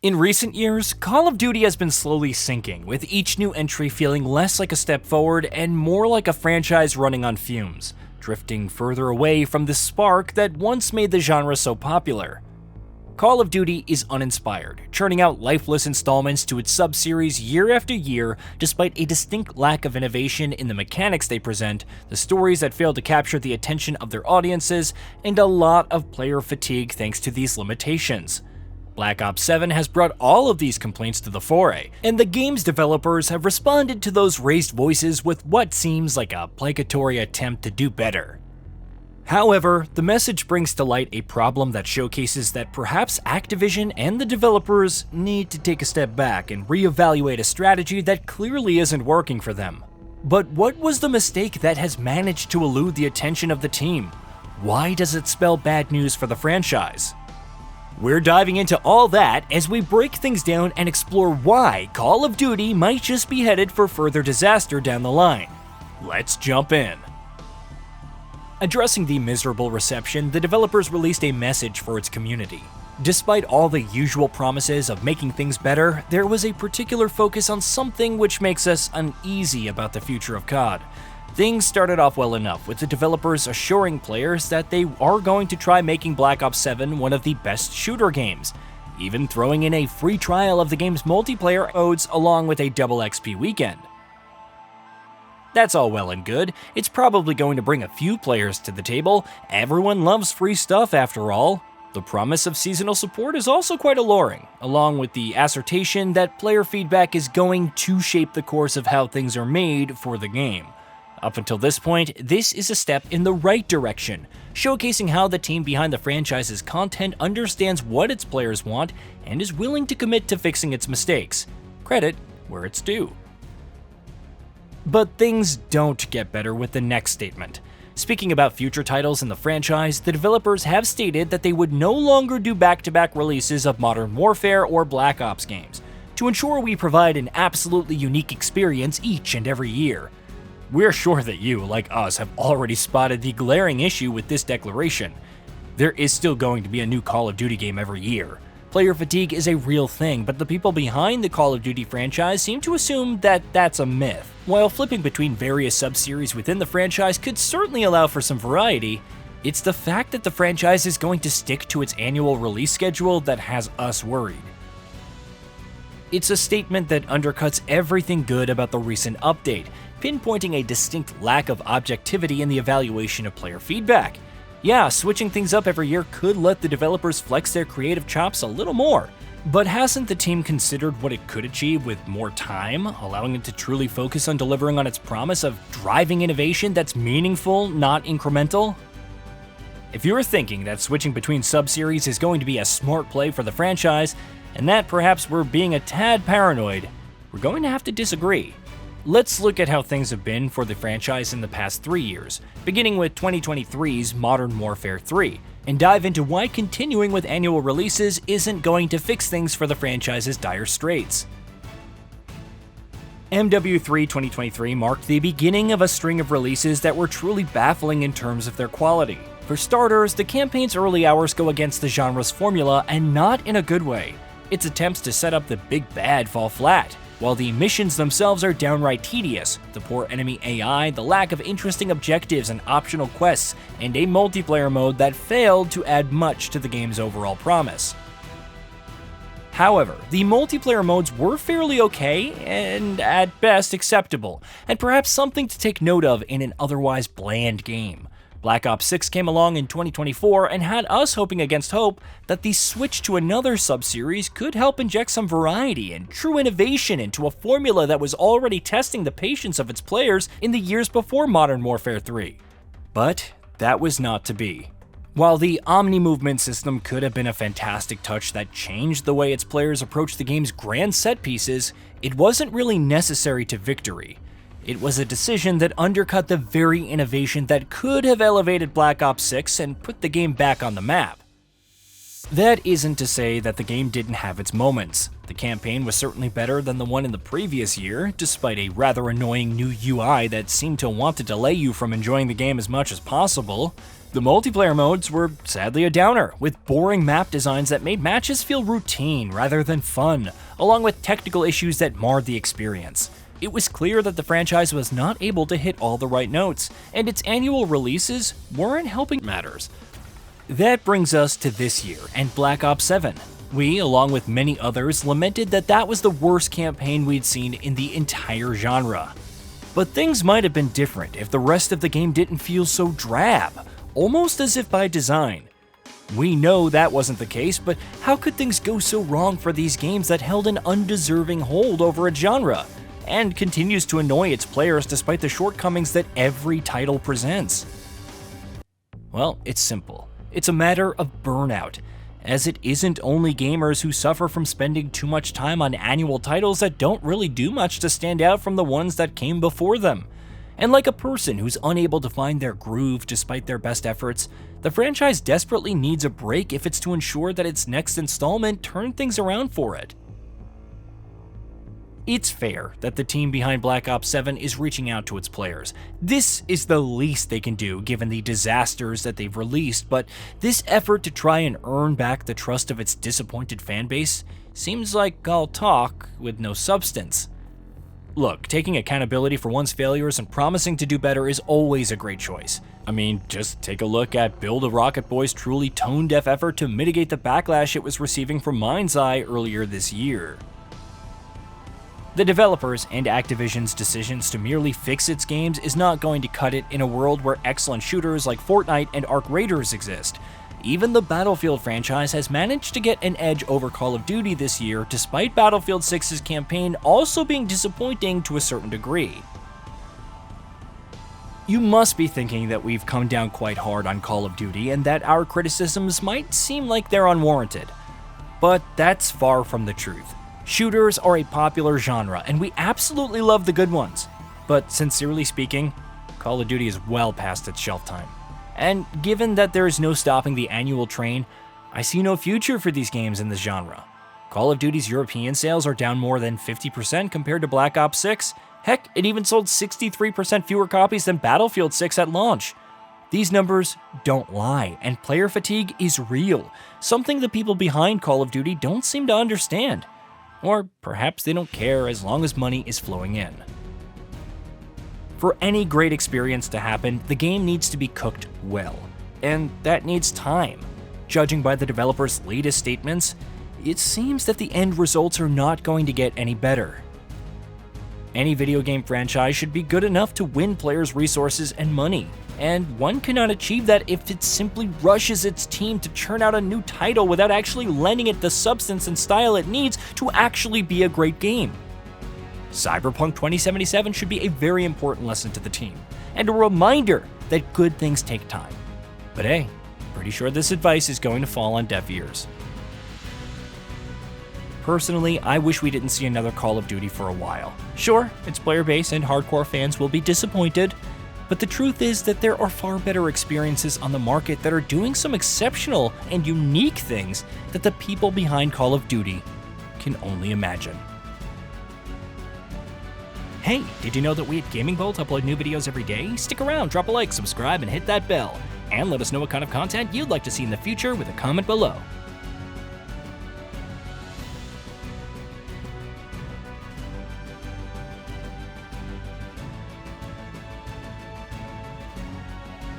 In recent years, Call of Duty has been slowly sinking, with each new entry feeling less like a step forward and more like a franchise running on fumes, drifting further away from the spark that once made the genre so popular. Call of Duty is uninspired, churning out lifeless installments to its sub-series year after year despite a distinct lack of innovation in the mechanics they present, the stories that fail to capture the attention of their audiences, and a lot of player fatigue thanks to these limitations. Black Ops 7 has brought all of these complaints to the fore, and the game's developers have responded to those raised voices with what seems like a placatory attempt to do better. However, the message brings to light a problem that showcases that perhaps Activision and the developers need to take a step back and reevaluate a strategy that clearly isn't working for them. But what was the mistake that has managed to elude the attention of the team? Why does it spell bad news for the franchise? We're diving into all that as we break things down and explore why Call of Duty might just be headed for further disaster down the line. Let's jump in. Addressing the miserable reception, the developers released a message for its community. Despite all the usual promises of making things better, there was a particular focus on something which makes us uneasy about the future of COD. Things started off well enough, with the developers assuring players that they are going to try making Black Ops 7 one of the best shooter games, even throwing in a free trial of the game's multiplayer modes along with a double XP weekend. That's all well and good, it's probably going to bring a few players to the table, everyone loves free stuff after all. The promise of seasonal support is also quite alluring, along with the assertion that player feedback is going to shape the course of how things are made for the game. Up until this point, this is a step in the right direction, showcasing how the team behind the franchise's content understands what its players want and is willing to commit to fixing its mistakes. Credit where it's due. But things don't get better with the next statement. Speaking about future titles in the franchise, the developers have stated that they would no longer do back-to-back releases of Modern Warfare or Black Ops games, to ensure we provide an absolutely unique experience each and every year. We're sure that you, like us, have already spotted the glaring issue with this declaration. There is still going to be a new Call of Duty game every year. Player fatigue is a real thing, but the people behind the Call of Duty franchise seem to assume that that's a myth. While flipping between various sub-series within the franchise could certainly allow for some variety, it's the fact that the franchise is going to stick to its annual release schedule that has us worried. It's a statement that undercuts everything good about the recent update, pinpointing a distinct lack of objectivity in the evaluation of player feedback. Yeah, switching things up every year could let the developers flex their creative chops a little more, but hasn't the team considered what it could achieve with more time, allowing it to truly focus on delivering on its promise of driving innovation that's meaningful, not incremental? If you're thinking that switching between sub-series is going to be a smart play for the franchise, and that perhaps we're being a tad paranoid, we're going to have to disagree. Let's look at how things have been for the franchise in the past 3 years, beginning with 2023's Modern Warfare 3, and dive into why continuing with annual releases isn't going to fix things for the franchise's dire straits. MW3 2023 marked the beginning of a string of releases that were truly baffling in terms of their quality. For starters, the campaign's early hours go against the genre's formula, and not in a good way. Its attempts to set up the big bad fall flat. While the missions themselves are downright tedious, the poor enemy AI, the lack of interesting objectives and optional quests, and a multiplayer mode that failed to add much to the game's overall promise. However, the multiplayer modes were fairly okay, and at best acceptable, and perhaps something to take note of in an otherwise bland game. Black Ops 6 came along in 2024 and had us hoping against hope that the switch to another sub-series could help inject some variety and true innovation into a formula that was already testing the patience of its players in the years before Modern Warfare 3. But that was not to be. While the Omni-movement system could have been a fantastic touch that changed the way its players approached the game's grand set pieces, it wasn't really necessary to victory. It was a decision that undercut the very innovation that could have elevated Black Ops 6 and put the game back on the map. That isn't to say that the game didn't have its moments. The campaign was certainly better than the one in the previous year, despite a rather annoying new UI that seemed to want to delay you from enjoying the game as much as possible. The multiplayer modes were sadly a downer, with boring map designs that made matches feel routine rather than fun, along with technical issues that marred the experience. It was clear that the franchise was not able to hit all the right notes, and its annual releases weren't helping matters. That brings us to this year and Black Ops 7. We, along with many others, lamented that that was the worst campaign we'd seen in the entire genre. But things might have been different if the rest of the game didn't feel so drab, almost as if by design. We know that wasn't the case, but how could things go so wrong for these games that held an undeserving hold over a genre, and continues to annoy its players despite the shortcomings that every title presents? Well, it's simple. It's a matter of burnout, as it isn't only gamers who suffer from spending too much time on annual titles that don't really do much to stand out from the ones that came before them. And like a person who's unable to find their groove despite their best efforts, the franchise desperately needs a break if it's to ensure that its next installment turn things around for it. It's fair that the team behind Black Ops 7 is reaching out to its players. This is the least they can do given the disasters that they've released, but this effort to try and earn back the trust of its disappointed fanbase seems like all talk with no substance. Look, taking accountability for one's failures and promising to do better is always a great choice. I mean, just take a look at Build a Rocket Boy's truly tone-deaf effort to mitigate the backlash it was receiving from Mind's Eye earlier this year. The developers and Activision's decisions to merely fix its games is not going to cut it in a world where excellent shooters like Fortnite and Arc Raiders exist. Even the Battlefield franchise has managed to get an edge over Call of Duty this year, despite Battlefield 6's campaign also being disappointing to a certain degree. You must be thinking that we've come down quite hard on Call of Duty and that our criticisms might seem like they're unwarranted. But that's far from the truth. Shooters are a popular genre, and we absolutely love the good ones. But sincerely speaking, Call of Duty is well past its shelf time. And given that there is no stopping the annual train, I see no future for these games in this genre. Call of Duty's European sales are down more than 50% compared to Black Ops 6. Heck, it even sold 63% fewer copies than Battlefield 6 at launch. These numbers don't lie, and player fatigue is real, something the people behind Call of Duty don't seem to understand. Or perhaps they don't care as long as money is flowing in. For any great experience to happen, the game needs to be cooked well, and that needs time. Judging by the developer's latest statements, it seems that the end results are not going to get any better. Any video game franchise should be good enough to win players' resources and money, and one cannot achieve that if it simply rushes its team to churn out a new title without actually lending it the substance and style it needs to actually be a great game. Cyberpunk 2077 should be a very important lesson to the team, and a reminder that good things take time. But hey, pretty sure this advice is going to fall on deaf ears. Personally, I wish we didn't see another Call of Duty for a while. Sure, its player base and hardcore fans will be disappointed, but the truth is that there are far better experiences on the market that are doing some exceptional and unique things that the people behind Call of Duty can only imagine. Hey, did you know that we at Gaming Bolt upload new videos every day? Stick around, drop a like, subscribe, and hit that bell. And let us know what kind of content you'd like to see in the future with a comment below.